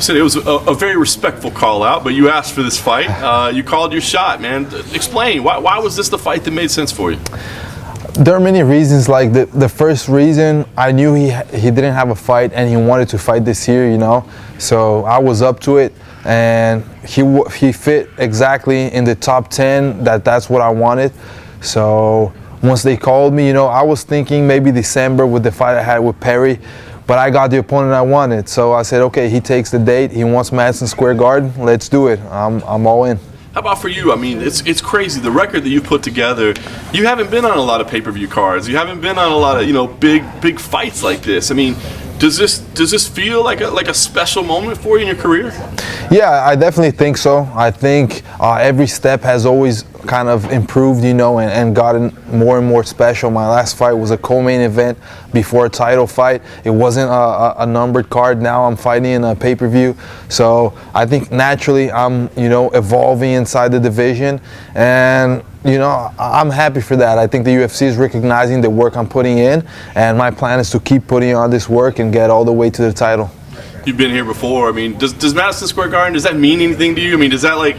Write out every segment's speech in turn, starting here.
said it was a very respectful call out, but you asked for this fight. You called your shot, man. Explain, why was this the fight that made sense for you? There are many reasons. Like the first reason, I knew he didn't have a fight and he wanted to fight this year, you know. So I was up to it, and he fit exactly in the top 10. That's what I wanted. So once they called me, you know, I was thinking maybe December with the fight I had with Perry, but I got the opponent I wanted. So I said, okay, he takes the date. He wants Madison Square Garden. Let's do it. I'm all in. How about for you? I mean, it's crazy, the record that you've put together. You haven't been on a lot of pay-per-view cards. You haven't been on a lot of, you know, big fights like this. I mean, does this feel like a special moment for you in your career? Yeah, I definitely think so. I think every step has always kind of improved, you know, and gotten more and more special. My last fight was a co-main event before a title fight. It wasn't a numbered card. Now I'm fighting in a pay-per-view. So I think naturally I'm, you know, evolving inside the division, and you know, I'm happy for that. I think the UFC is recognizing the work I'm putting in, and my plan is to keep putting on this work and get all the way to the title. You've been here before. I mean, does Madison Square Garden, does that mean anything to you? I mean, does that like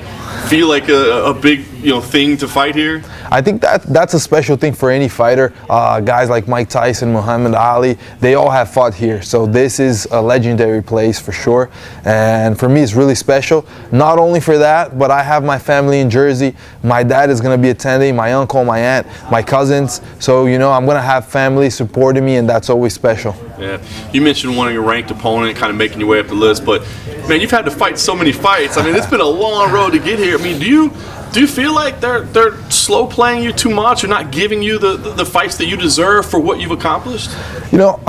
feel like a big, you know, thing to fight here? I think that's a special thing for any fighter. Guys like Mike Tyson, Muhammad Ali, they all have fought here. So this is a legendary place for sure. And for me, it's really special. Not only for that, but I have my family in Jersey. My dad is going to be attending, my uncle, my aunt, my cousins. So, you know, I'm going to have family supporting me, and that's always special. Yeah. You mentioned wanting a ranked opponent, kind of making your way up the list, but man, you've had to fight so many fights. I mean, it's been a long road to get here. I mean, do you feel like they're slow playing you too much, or not giving you the fights that you deserve for what you've accomplished? You know,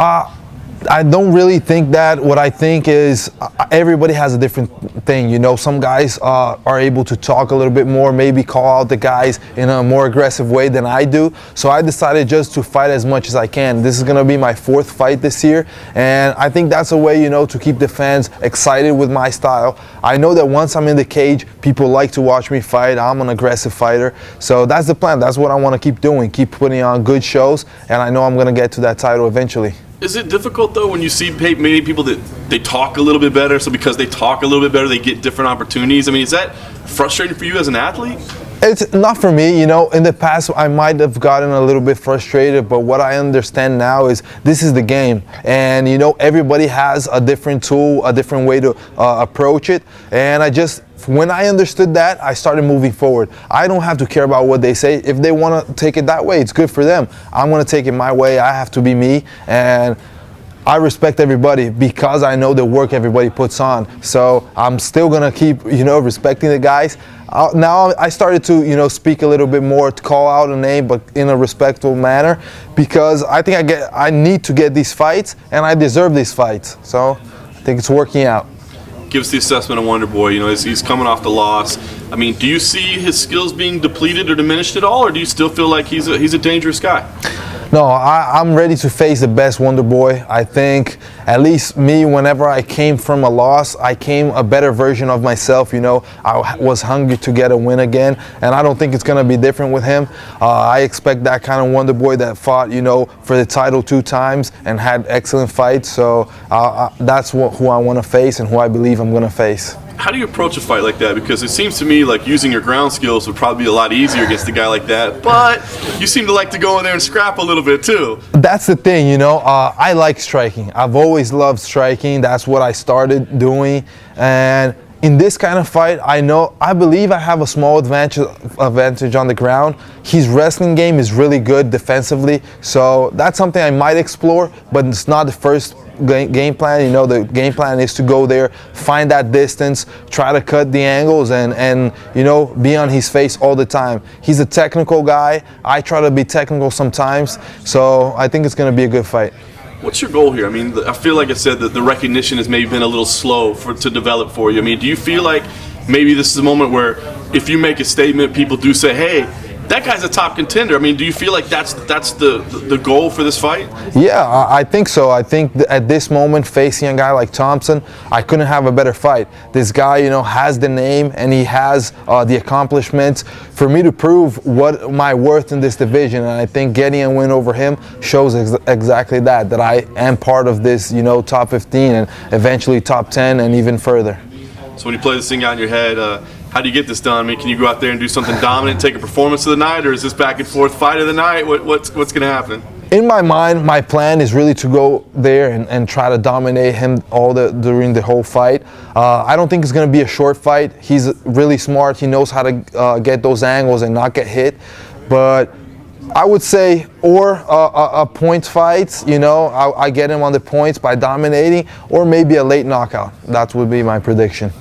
I don't really think that. What I think is everybody has a different thing. You know, some guys are able to talk a little bit more, maybe call out the guys in a more aggressive way than I do. So I decided just to fight as much as I can. This is going to be my 4th fight this year, and I think that's a way, you know, to keep the fans excited with my style. I know that once I'm in the cage, people like to watch me fight. I'm an aggressive fighter. So that's the plan. That's what I want to keep doing, keep putting on good shows, and I know I'm going to get to that title eventually. Is it difficult, though, when you see many people that they talk a little bit better, so because they talk a little bit better, they get different opportunities? I mean, is that frustrating for you as an athlete? It's not for me. You know, in the past I might have gotten a little bit frustrated, but what I understand now is this is the game, and you know, everybody has a different tool, a different way to approach it, and when I understood that, I started moving forward. I don't have to care about what they say. If they want to take it that way, it's good for them. I'm going to take it my way. I have to be me, and I respect everybody because I know the work everybody puts on. So I'm still going to keep, you know, respecting the guys. Now I started to, you know, speak a little bit more, to call out a name, but in a respectful manner, because I think I need to get these fights, and I deserve these fights. So I think it's working out. Give us the assessment of Wonderboy. You know, he's coming off the loss. I mean, do you see his skills being depleted or diminished at all, or do you still feel like he's a dangerous guy? No, I'm ready to face the best Wonderboy. I think, at least me, whenever I came from a loss, I came a better version of myself. You know, I was hungry to get a win again, and I don't think it's going to be different with him. I expect that kind of Wonderboy that fought, you know, for the title 2 times and had excellent fights. So that's who I want to face and who I believe I'm going to face. How do you approach a fight like that? Because it seems to me like using your ground skills would probably be a lot easier against a guy like that, but you seem to like to go in there and scrap a little bit too. That's the thing, you know, I like striking. I've always loved striking. That's what I started doing, and in this kind of fight, I believe I have a small advantage on the ground. His wrestling game is really good defensively, so that's something I might explore, but it's not the first game plan. You know, the game plan is to go there, find that distance, try to cut the angles, and you know, be on his face all the time. He's a technical guy. I try to be technical sometimes, so I think it's going to be a good fight. What's your goal here? I mean, I feel like I said that the recognition has maybe been a little slow to develop for you. I mean, do you feel like maybe this is a moment where if you make a statement, people do say, hey, that guy's a top contender. I mean, do you feel like that's the goal for this fight? Yeah, I think so. I think at this moment, facing a guy like Thompson, I couldn't have a better fight. This guy, you know, has the name and he has the accomplishments for me to prove what my worth in this division. And I think getting a win over him shows exactly that I am part of this, you know, top 15 and eventually top 10 and even further. So when you play this thing out in your head, how do you get this done? I mean, can you go out there and do something dominant, take a performance of the night, or is this back and forth fight of the night? What's going to happen? In my mind, my plan is really to go there and try to dominate him during the whole fight. I don't think it's going to be a short fight. He's really smart. He knows how to get those angles and not get hit. But I would say, or a points fight, you know, I get him on the points by dominating, or maybe a late knockout. That would be my prediction.